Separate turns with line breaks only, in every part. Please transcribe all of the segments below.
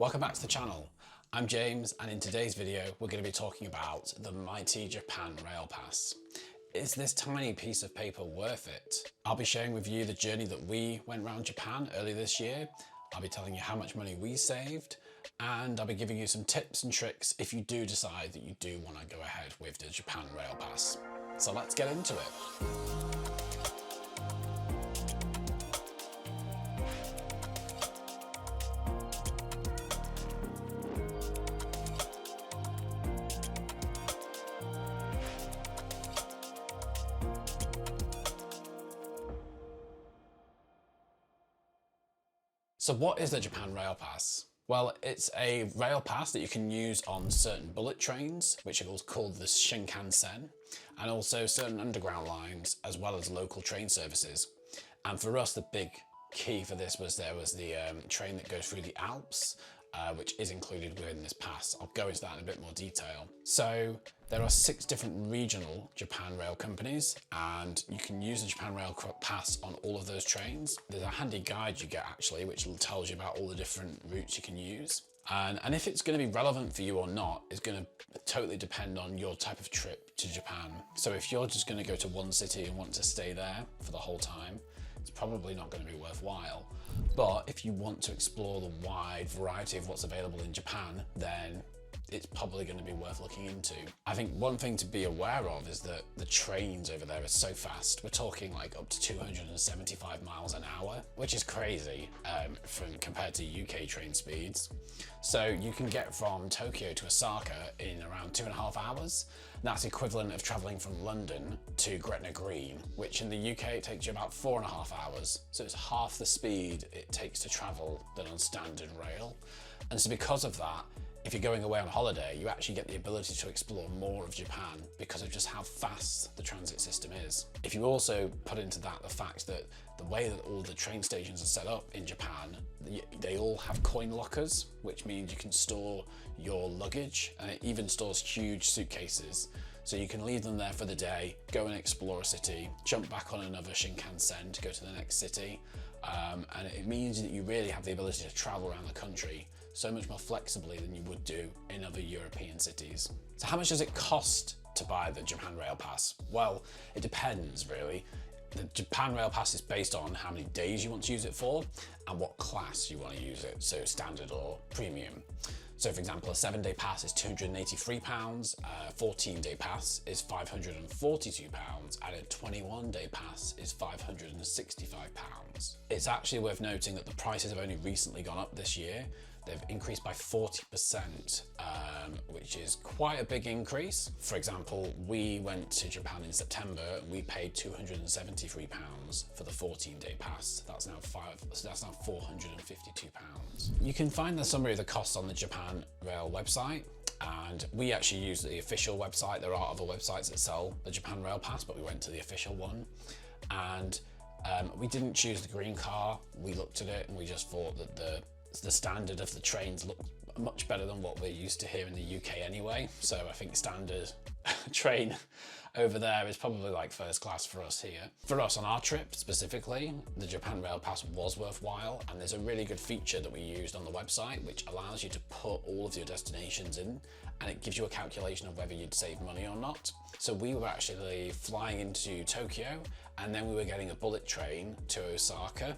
Welcome back to the channel. I'm James, and in today's video we're going to be talking about the mighty Japan RailPass. Is this tiny piece of paper worth it? I'll be sharing with you the journey that we went around Japan earlier this year. I'll be telling you how much money we saved, and I'll be giving you some tips and tricks if you do decide that you do want to go ahead with the Japan RailPass. So let's get into it. So what is the Japan RailPass? Well, it's a rail pass that you can use on certain bullet trains, which are called the Shinkansen, and also certain underground lines, as well as local train services. And for us, the big key for this was the train that goes through the Alps, which is included within this pass. I'll go into that in a bit more detail. So there are 6 different regional Japan Rail companies, and you can use the Japan RailPass on all of those trains. There's a handy guide you get actually, which tells you about all the different routes you can use. And if it's going to be relevant for you or not is going to totally depend on your type of trip to Japan. So if you're just going to go to one city and want to stay there for the whole time, it's probably not going to be worthwhile. But if you want to explore the wide variety of what's available in Japan, then it's probably going to be worth looking into. I think one thing to be aware of is that the trains over there are so fast. We're talking like up to 275 miles an hour, which is crazy compared to UK train speeds. So you can get from Tokyo to Osaka in around 2.5 hours. That's equivalent of traveling from London to Gretna Green, which in the UK it takes you about 4.5 hours. So it's half the speed it takes to travel than on standard rail. And so because of that, if you're going away on holiday, you actually get the ability to explore more of Japan because of just how fast the transit system is. If you also put into that the fact that the way that all the train stations are set up in Japan, they all have coin lockers, which means you can store your luggage, and it even stores huge suitcases. So you can leave them there for the day, go and explore a city, jump back on another Shinkansen to go to the next city. And it means that you really have the ability to travel around the country so much more flexibly than you would do in other European cities. So how much does it cost to buy the Japan RailPass? Well, it depends really. The Japan RailPass is based on how many days you want to use it for and what class you want to use it, so standard or premium. So for example, a 7-day pass is £283, a 14-day pass is £542, and a 21-day pass is £565. It's actually worth noting that the prices have only recently gone up this year. They've increased by 40%, which is quite a big increase. For example, we went to Japan in September and we paid £273 for the 14-day pass. That's now £452. You can find the summary of the costs on the Japan Rail website, and we actually use the official website. There are other websites that sell the Japan RailPass, but we went to the official one. And we didn't choose the green car. We looked at it and we just thought that the standard of the trains looked much better than what we're used to here in the UK anyway. So I think standard train over there is probably like first class for us here. For us on our trip specifically, the Japan RailPass was worthwhile, and there's a really good feature that we used on the website which allows you to put all of your destinations in, and it gives you a calculation of whether you'd save money or not. So we were actually flying into Tokyo, and then we were getting a bullet train to Osaka.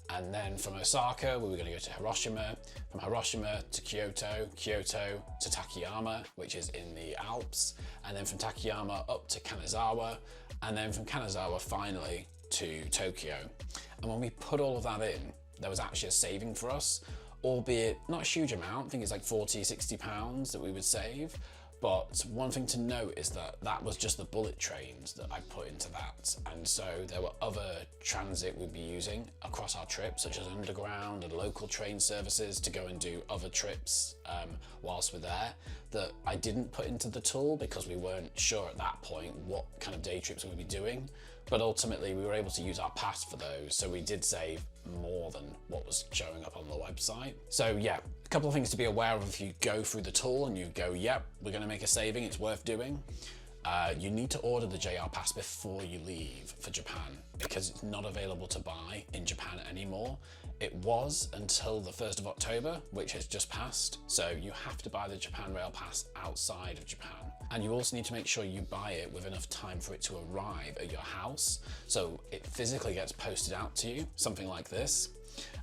And then from Osaka, we were going to go to Hiroshima, from Hiroshima to Kyoto, Kyoto to Takayama, which is in the Alps, and then from Takayama up to Kanazawa, and then from Kanazawa finally to Tokyo. And when we put all of that in, there was actually a saving for us, albeit not a huge amount. I think it's like £40–60 that we would save. But one thing to note is that that was just the bullet trains that I put into that. And so there were other transit we'd be using across our trip, such as underground and local train services to go and do other trips whilst we're there, that I didn't put into the tool because we weren't sure at that point what kind of day trips we would be doing. But ultimately we were able to use our pass for those, so we did save more than what was showing up on the website. So yeah, a couple of things to be aware of if you go through the tool and you go, yep, we're going to make a saving, it's worth doing. You need to order the JR Pass before you leave for Japan because it's not available to buy in Japan anymore. It was until the 1st of October, which has just passed. So you have to buy the Japan RailPass outside of Japan. And you also need to make sure you buy it with enough time for it to arrive at your house. So it physically gets posted out to you, something like this.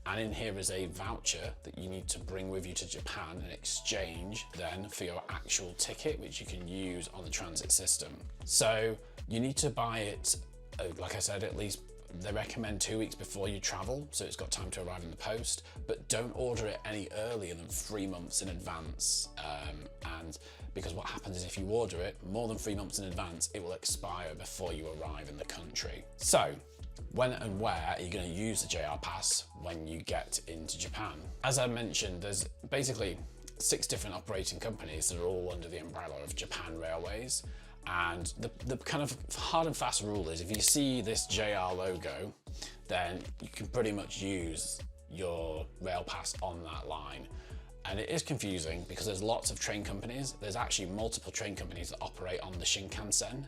And in here is a voucher that you need to bring with you to Japan in exchange then for your actual ticket, which you can use on the transit system. So you need to buy it, like I said, at least they recommend 2 weeks before you travel, so it's got time to arrive in the post, but don't order it any earlier than 3 months in advance. And because what happens is if you order it more than 3 months in advance, it will expire before you arrive in the country. So when and where are you going to use the JR Pass when you get into Japan? As I mentioned, there's basically 6 different operating companies that are all under the umbrella of Japan Railways. And the kind of hard and fast rule is if you see this JR logo, then you can pretty much use your RailPass on that line. And it is confusing because there's lots of train companies. There's actually multiple train companies that operate on the Shinkansen.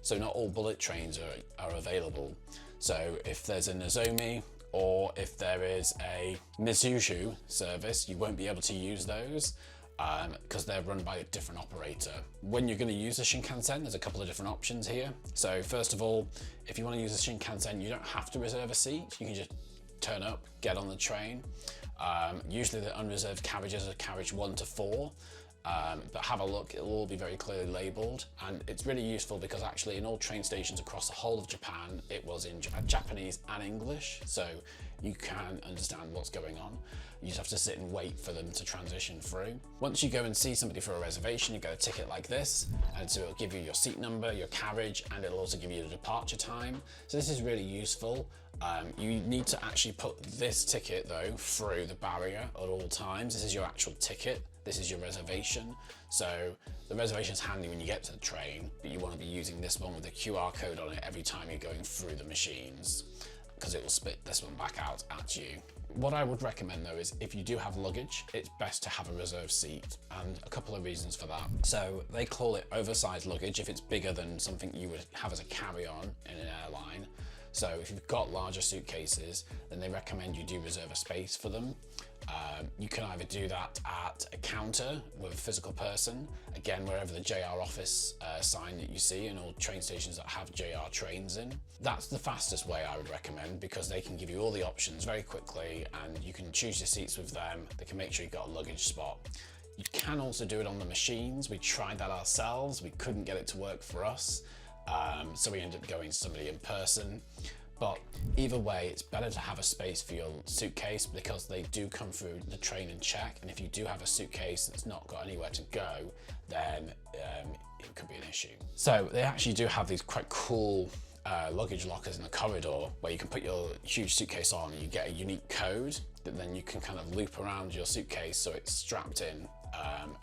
So not all bullet trains are available. So if there's a Nozomi or if there is a Mizuzu service, you won't be able to use those. Because they're run by a different operator. When you're going to use the Shinkansen, there's a couple of different options here. So first of all, if you want to use the Shinkansen, you don't have to reserve a seat. You can just turn up, get on the train. Usually the unreserved carriages are carriage 1 to 4. But have a look, it'll all be very clearly labelled, and it's really useful because actually in all train stations across the whole of Japan, it was in Japanese and English, so you can understand what's going on. You just have to sit and wait for them to transition through. Once you go and see somebody for a reservation, you get a ticket like this, and so it'll give you your seat number, your carriage, and it'll also give you the departure time. So this is really useful. You need to actually put this ticket though through the barrier at all times. This is your actual ticket. This is your reservation. So the reservation is handy when you get to the train, but you want to be using this one with a QR code on it every time you're going through the machines, because it will spit this one back out at you. What I would recommend though is if you do have luggage, it's best to have a reserved seat, and a couple of reasons for that. So they call it oversized luggage if it's bigger than something you would have as a carry-on in an airline. So if you've got larger suitcases, then they recommend you do reserve a space for them. You can either do that at a counter with a physical person, again wherever the JR office sign that you see in all train stations that have JR trains in. That's the fastest way I would recommend, because they can give you all the options very quickly and you can choose your seats with them. They can make sure you've got a luggage spot. You can also do it on the machines. We tried that ourselves. We couldn't get it to work for us. So we ended up going to somebody in person. But either way, it's better to have a space for your suitcase because they do come through the train and check. And if you do have a suitcase that's not got anywhere to go, then it could be an issue. So they actually do have these quite cool luggage lockers in the corridor where you can put your huge suitcase on and you get a unique code that then you can kind of loop around your suitcase so it's strapped in.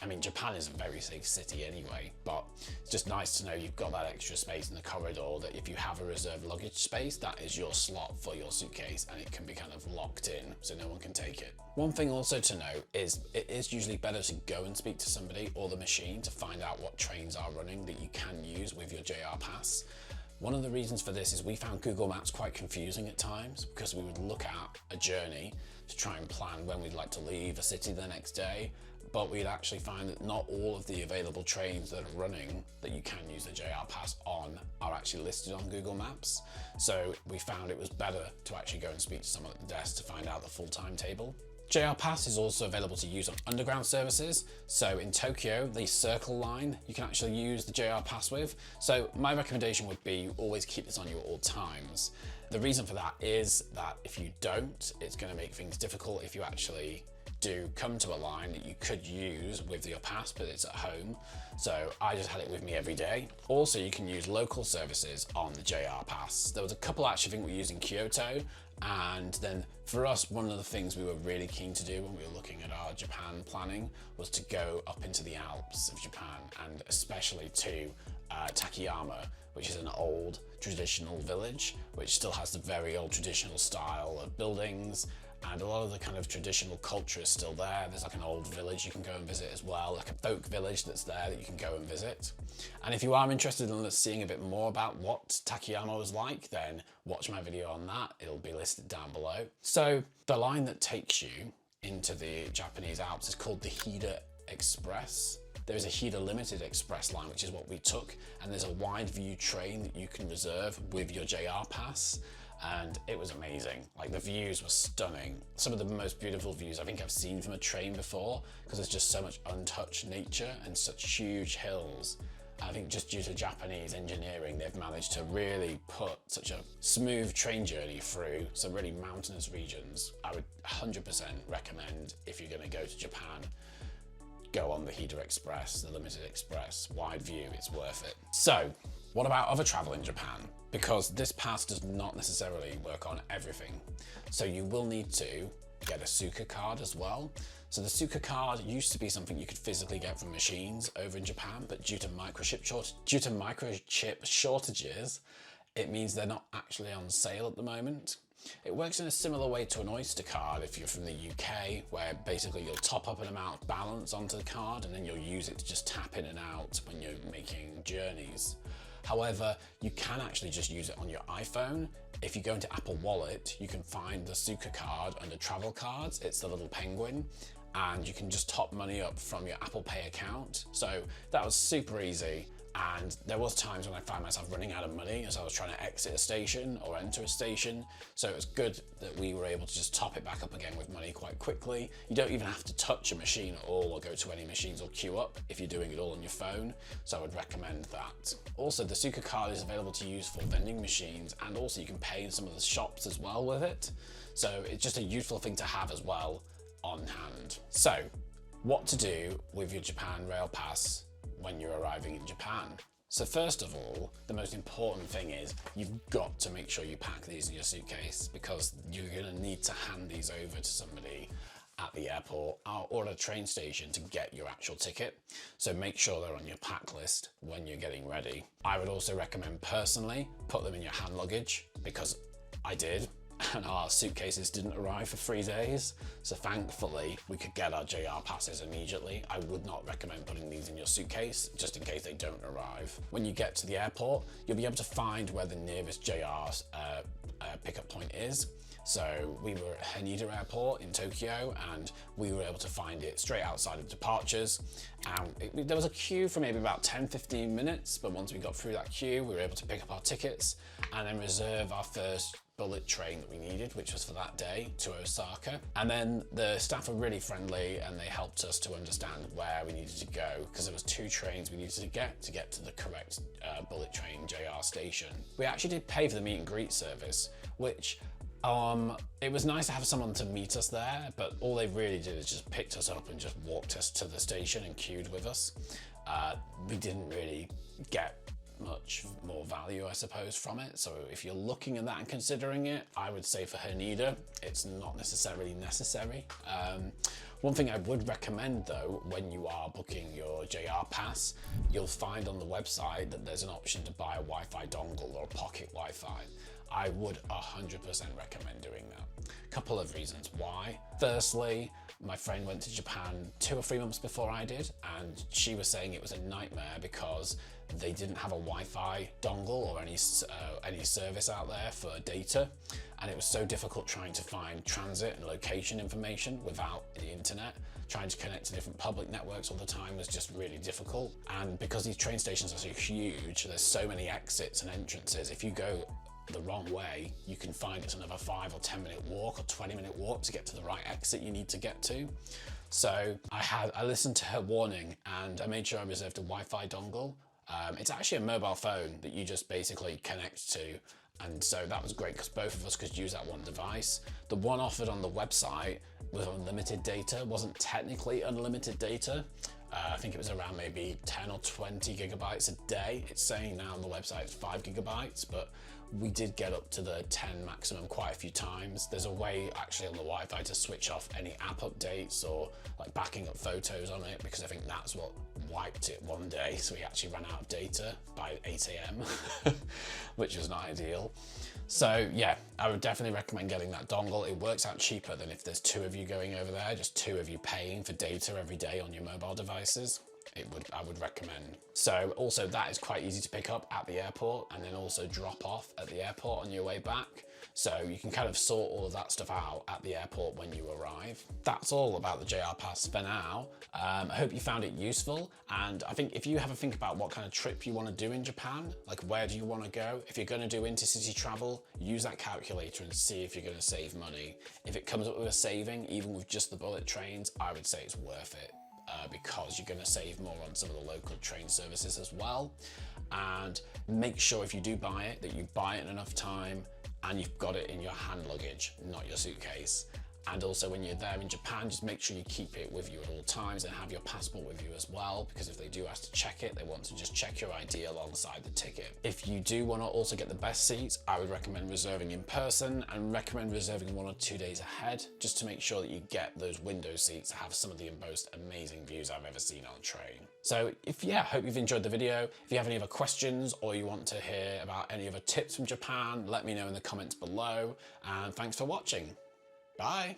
I mean, Japan is a very safe city anyway, but it's just nice to know you've got that extra space in the corridor, that if you have a reserved luggage space, that is your slot for your suitcase and it can be kind of locked in so no one can take it. One thing also to note is it is usually better to go and speak to somebody or the machine to find out what trains are running that you can use with your JR Pass. One of the reasons for this is we found Google Maps quite confusing at times because we would look at a journey to try and plan when we'd like to leave a city the next day, but we'd actually find that not all of the available trains that are running that you can use the JR Pass on are actually listed on Google Maps. So we found it was better to actually go and speak to someone at the desk to find out the full timetable. JR Pass is also available to use on underground services. So in Tokyo, the Circle line, you can actually use the JR Pass with. So my recommendation would be always keep this on you at all times. The reason for that is that if you don't, it's going to make things difficult if you actually do come to a line that you could use with your pass, but it's at home. So I just had it with me every day. Also, you can use local services on the JR Pass. There was a couple actually I think we used in Kyoto, and then for us, one of the things we were really keen to do when we were looking at our Japan planning was to go up into the Alps of Japan, and especially to Takayama, which is an old traditional village, which still has the very old traditional style of buildings. and a lot of the kind of traditional culture is still there. There's like an old village you can go and visit as well, like a folk village that's there that you can go and visit. And if you are interested in seeing a bit more about what Takayama was like, then watch my video on that. It'll be listed down below. So the line that takes you into the Japanese Alps is called the Hida Express. There's a Hida Limited Express line, which is what we took, and there's a wide view train that you can reserve with your JR pass, and it was amazing. Like, the views were stunning. Some of the most beautiful views I think I've seen from a train before, because there's just so much untouched nature and such huge hills. I think just due to Japanese engineering, they've managed to really put such a smooth train journey through some really mountainous regions. I would 100% recommend, if you're going to go to Japan, go on the Hida Express, the Limited Express, wide view, it's worth it. So, what about other travel in Japan? Because this pass does not necessarily work on everything. So you will need to get a Suica card as well. So the Suica card used to be something you could physically get from machines over in Japan, but due to microchip shortages, it means they're not actually on sale at the moment. It works in a similar way to an Oyster card if you're from the UK, where basically you'll top up an amount of balance onto the card and then you'll use it to just tap in and out when you're making journeys. However, you can actually just use it on your iPhone. If you go into Apple Wallet, you can find the Suica card under travel cards. It's the little penguin, and you can just top money up from your Apple Pay account. So that was super easy. And there was times when I found myself running out of money as I was trying to exit a station or enter a station. So it was good that we were able to just top it back up again with money quite quickly. You don't even have to touch a machine at all or go to any machines or queue up if you're doing it all on your phone. So I would recommend that. Also, the Suica card is available to use for vending machines, and also you can pay in some of the shops as well with it. So it's just a useful thing to have as well on hand. So what to do with your Japan RailPass when you're arriving in Japan. So first of all, the most important thing is you've got to make sure you pack these in your suitcase, because you're going to need to hand these over to somebody at the airport or at a train station to get your actual ticket. So make sure they're on your pack list when you're getting ready. I would also recommend personally put them in your hand luggage, because I did, and our suitcases didn't arrive for 3 days. So thankfully we could get our JR passes immediately. I would not recommend putting these in your suitcase just in case they don't arrive. When you get to the airport, you'll be able to find where the nearest JR pickup point is. So we were at Haneda Airport in Tokyo, and we were able to find it straight outside of departures. And there was a queue for maybe about 10-15 minutes, but once we got through that queue, we were able to pick up our tickets and then reserve our first bullet train that we needed, which was for that day to Osaka. And then the staff were really friendly, and they helped us to understand where we needed to go, because there was 2 trains we needed to get to the correct bullet train JR station. We actually did pay for the meet and greet service, which it was nice to have someone to meet us there, but all they really did is just picked us up and just walked us to the station and queued with us. We didn't really get much more value, I suppose, from it. So if you're looking at that and considering it, I would say for Haneda, it's not necessarily necessary. One thing I would recommend though, when you are booking your JR pass, you'll find on the website that there's an option to buy a Wi-Fi dongle or a pocket Wi-Fi. I would 100% recommend doing that. A couple of reasons why. Firstly, my friend went to Japan 2 or 3 months before I did, and she was saying it was a nightmare because they didn't have a Wi-Fi dongle or any service out there for data, and it was so difficult trying to find transit and location information without the internet. Trying to connect to different public networks all the time was just really difficult. And because these train stations are so huge, there's so many exits and entrances. If you go the wrong way, you can find it's another 5 or 10 minute walk or 20-minute walk to get to the right exit you need to get to. So I listened to her warning, and I made sure I reserved a Wi-Fi dongle. It's actually a mobile phone that you just basically connect to, and so that was great because both of us could use that one device. The one offered on the website with unlimited data wasn't technically unlimited data. I think it was around maybe 10 or 20 gigabytes a day. It's saying now on the website it's 5 gigabytes, but we did get up to the 10 maximum quite a few times. There's a way actually on the Wi-Fi to switch off any app updates or like backing up photos on it, because I think that's what wiped it one day. So we actually ran out of data by 8 AM, which was not ideal. So yeah, I would definitely recommend getting that dongle. It works out cheaper than if there's 2 of you going over there, just 2 of you paying for data every day on your mobile devices. I would recommend. So also that is quite easy to pick up at the airport and then also drop off at the airport on your way back. So you can kind of sort all of that stuff out at the airport when you arrive. That's all about the JR Pass for now. I hope you found it useful. And I think if you have a think about what kind of trip you want to do in Japan, like where do you want to go? If you're going to do intercity travel, use that calculator and see if you're going to save money. If it comes up with a saving, even with just the bullet trains, I would say it's worth it. Because you're going to save more on some of the local train services as well. And make sure if you do buy it, that you buy it in enough time and you've got it in your hand luggage, not your suitcase. And also when you're there in Japan, just make sure you keep it with you at all times and have your passport with you as well, because if they do ask to check it, they want to just check your ID alongside the ticket. If you do want to also get the best seats, I would recommend reserving in person and recommend reserving 1 or 2 days ahead, just to make sure that you get those window seats that have some of the most amazing views I've ever seen on a train. So hope you've enjoyed the video. If you have any other questions or you want to hear about any other tips from Japan, let me know in the comments below, and thanks for watching. Bye.